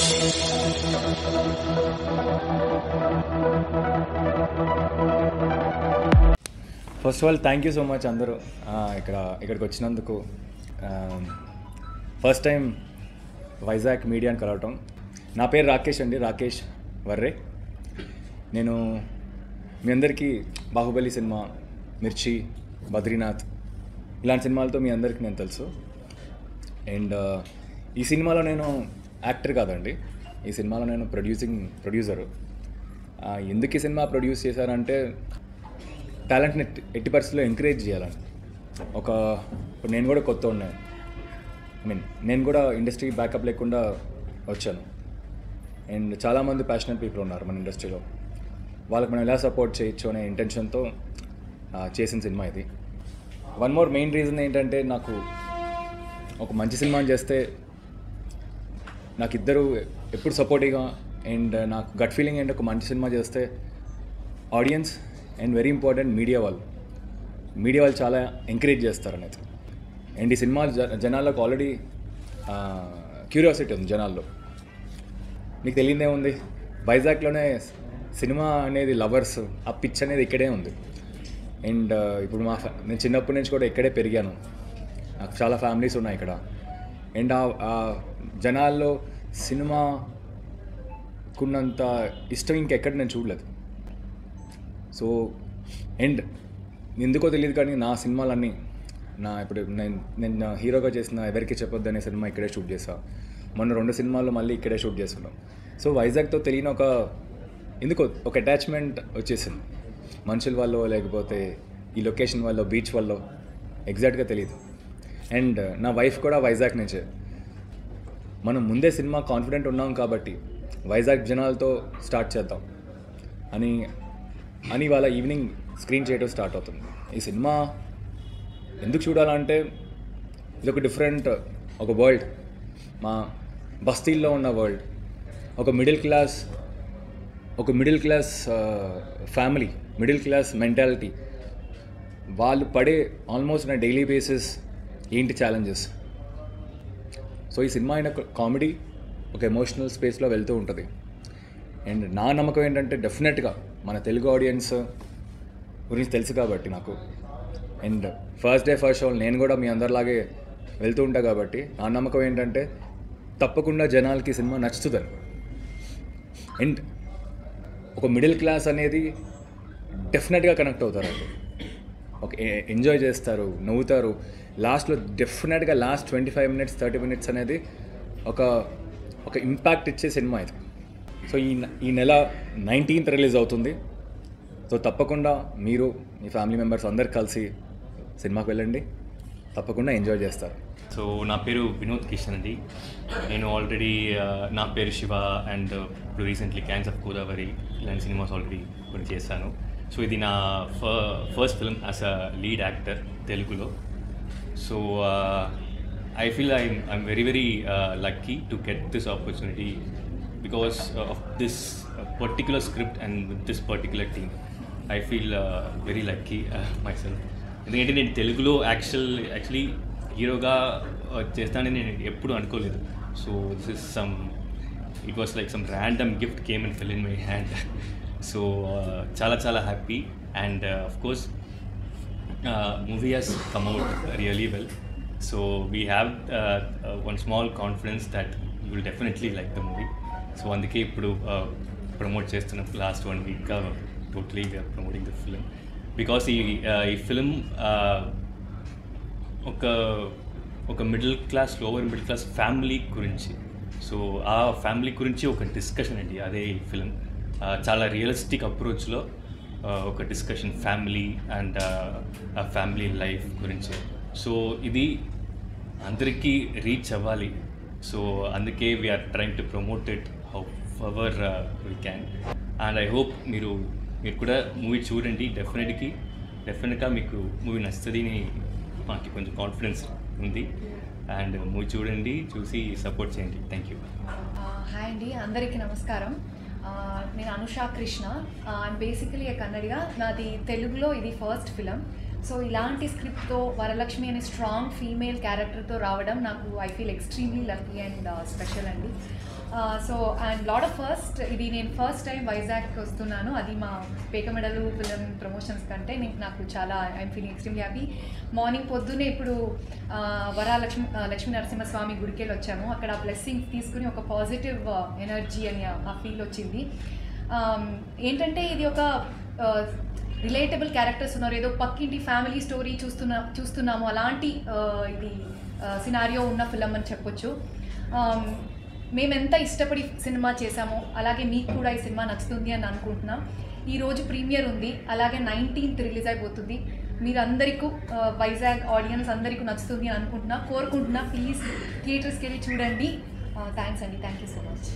First of all thank you so much అందరూ ఇక్కడికి వచ్చినందుకు. ఫస్ట్ టైం వైజాగ్ మీడియాని కలవటం. నా పేరు రాకేష్ అండి, రాకేష్ వర్రే. నేను మీ అందరికీ బాహుబలి సినిమా, మిర్చి, బద్రీనాథ్ ఇలాంటి సినిమాలతో మీ అందరికీ నేను తెలుసు. అండ్ ఈ సినిమాలో నేను యాక్టర్ కాదండి, ఈ సినిమాలో నేను ప్రొడ్యూసరు. ఎందుకు ఈ సినిమా ప్రొడ్యూస్ చేశారంటే టాలెంట్ని ఎట్టి పరిస్థితుల్లో ఎంకరేజ్ చేయాలని. ఇప్పుడు నేను కూడా కొత్త ఉన్నాయి, నేను కూడా ఇండస్ట్రీ బ్యాకప్ లేకుండా వచ్చాను. అండ్ చాలామంది ప్యాషనెట్ పీపుల్ ఉన్నారు మన ఇండస్ట్రీలో, వాళ్ళకి మనం ఎలా సపోర్ట్ చేయొచ్చు అనే ఇంటెన్షన్తో చేసిన సినిమా ఇది. వన్ మోర్ మెయిన్ రీజన్ ఏంటంటే, నాకు ఒక మంచి సినిమాని చేస్తే నాకు ఇద్దరు ఎప్పుడు సపోర్టివ్గా, అండ్ నాకు గట్ ఫీలింగ్ ఏంటి, ఒక మంచి సినిమా చేస్తే audience and very important media వాళ్ళు చాలా ఎంకరేజ్ చేస్తారు అనేది. అండ్ ఈ సినిమా జనాల్లోకి ఆల్రెడీ క్యూరియాసిటీ ఉంది జనాల్లో. మీకు తెలియదే ఉంది, వైజాగ్లోనే సినిమా అనేది లవర్స్, ఆ పిచ్ అనేది ఇక్కడే ఉంది. అండ్ ఇప్పుడు నేను చిన్నప్పటి నుంచి కూడా ఇక్కడే పెరిగాను, నాకు చాలా ఫ్యామిలీస్ ఉన్నాయి ఇక్కడ. అండ్ ఆ జనాల్లో సినిమాకున్నంత ఇష్టం ఇంకెక్కడ నేను చూడలేదు. సో అండ్ ఎందుకో తెలియదు కానీ నా సినిమాలన్నీ ఇప్పుడు నేను హీరోగా చేసిన ఎవరికి చెప్పొద్దు అనే సినిమా ఇక్కడే షూట్ చేశాను. మొన్న 2 సినిమాల్లో మళ్ళీ ఇక్కడే షూట్ చేస్తున్నాం. సో వైజాగ్తో తెలియని ఎందుకో ఒక అటాచ్మెంట్ వచ్చేసింది, మనుషుల వల్ల లేకపోతే ఈ లొకేషన్ వల్ల, బీచ్ వల్ల, ఎగ్జాక్ట్గా తెలియదు. అండ్ నా వైఫ్ కూడా వైజాగ్ నుంచే. మనం ముందే సినిమా కాన్ఫిడెంట్ ఉన్నాం కాబట్టి వైజాగ్ జనాలతో స్టార్ట్ చేద్దాం అని వాళ్ళ ఈవినింగ్ స్క్రీన్ చేయడం స్టార్ట్ అవుతుంది. ఈ సినిమా ఎందుకు చూడాలంటే, ఇది ఒక డిఫరెంట్ ఒక వరల్డ్, మా బస్తీల్లో ఉన్న వరల్డ్. ఒక middle class family, middle class mentality, వాళ్ళు పడే ఆల్మోస్ట్ నా డైలీ బేసిస్ ఏంటి ఛాలెంజెస్. సో ఈ సినిమా అయిన కామెడీ ఒక ఎమోషనల్ స్పేస్లో వెళ్తూ ఉంటుంది. అండ్ నా నమ్మకం ఏంటంటే, డెఫినెట్గా మన తెలుగు ఆడియన్స్ గురించి తెలుసు కాబట్టి నాకు, and first day first show నేను కూడా మీ అందరిలాగే వెళ్తూ ఉంటా కాబట్టి నా నమ్మకం ఏంటంటే తప్పకుండా జనాలకి సినిమా నచ్చుతుందని. అండ్ ఒక మిడిల్ క్లాస్ అనేది డెఫినెట్గా కనెక్ట్ అవుతారండి, ఎంజాయ్ చేస్తారు, నవ్వుతారు. లాస్ట్లో డెఫినెట్గా లాస్ట్ 25 minutes 30 minutes అనేది ఒక ఇంపాక్ట్ ఇచ్చే సినిమా ఇది. సో ఈ నెల 19th రిలీజ్ అవుతుంది. సో తప్పకుండా మీరు మీ ఫ్యామిలీ మెంబర్స్ అందరు కలిసి సినిమాకి వెళ్ళండి, తప్పకుండా ఎంజాయ్ చేస్తారు. సో నా పేరు వినోద్ కిషన్ అండి. నేను ఆల్రెడీ నా పేరు శివ అండ్ ఇప్పుడు రీసెంట్లీ గ్యాంగ్స్ ఆఫ్ గోదావరి ఇలాంటి సినిమాస్ ఆల్రెడీ కొన్ని చేశాను. సో ఇది నా first film as a lead actor తెలుగులో. So I feel I'm very very lucky to get this opportunity because of this particular script and with this particular team. I feel very lucky myself. ఎందుకంటే నేను తెలుగులో actually హీరోగా చేస్తానని నేను ఎప్పుడు అనుకోలేదు. So this is it was like some random gift came and fell in my hand. So చాలా happy and of course movie has come out really well. So we have one small confidence that you will definitely like the movie. So అందుకే ఇప్పుడు promote చేస్తున్నాం. Last 1 week totally we are promoting the film because ఈ film ఒక lower middle class family గురించి. So ఆ family గురించి ఒక discussion అండి అదే ఈ ఫిల్మ్. చాలా రియలిస్టిక్ అప్రోచ్లో ఒక discussion family and family life గురించి. సో ఇది అందరికీ రీచ్ అవ్వాలి. సో అందుకే we're trying to promote it however we can. And I hope మీరు కూడా మూవీ చూడండి. డెఫినెట్గా మీకు మూవీ నచ్చుతుంది అని మాకు కొంచెం కాన్ఫిడెన్స్ ఉంది. అండ్ మూవీ చూడండి, చూసి సపోర్ట్ చేయండి. Thank you. హాయ్ అండి, అందరికీ నమస్కారం. నేను అనుషా కృష్ణ. I'm basically Kannadiga. నాది తెలుగులో ఇది ఫస్ట్ ఫిలం. సో ఇలాంటి స్క్రిప్ట్తో వరలక్ష్మి అనే స్ట్రాంగ్ ఫీమేల్ క్యారెక్టర్తో రావడం నాకు I feel extremely lucky and special అండి. So and lot of first ఇది నేను ఫస్ట్ టైం వైజాగ్కి వస్తున్నాను, అది మా పేకమెడలు ఫిలిం ప్రమోషన్స్ కంటే నాకు చాలా I'm feeling extremely happy. Morning పొద్దున్నే ఇప్పుడు లక్ష్మీ నరసింహస్వామి గుడికి వెళ్ళి వచ్చాము. అక్కడ బ్లెస్సింగ్స్ తీసుకుని ఒక పాజిటివ్ ఎనర్జీ అని ఆ ఫీల్ వచ్చింది. ఏంటంటే ఇది ఒక రిలేటబుల్ క్యారెక్టర్స్ ఉన్నారు, ఏదో పక్కింటి ఫ్యామిలీ స్టోరీ చూస్తున్నాము అలాంటి ఇది సినారియో ఉన్న ఫిలం అని చెప్పొచ్చు. మేమెంత ఇష్టపడి సినిమా చేశామో అలాగే మీకు కూడా ఈ సినిమా నచ్చుతుంది అని అనుకుంటున్నాం. ఈరోజు ప్రీమియర్ ఉంది, అలాగే 19th రిలీజ్ అయిపోతుంది. మీరందరికీ వైజాగ్ ఆడియన్స్ అందరికీ నచ్చుతుంది అని కోరుకుంటున్నా. ప్లీజ్ థియేటర్స్కి వెళ్ళి చూడండి. థ్యాంక్స్ అండి, థ్యాంక్ యూ సో మచ్.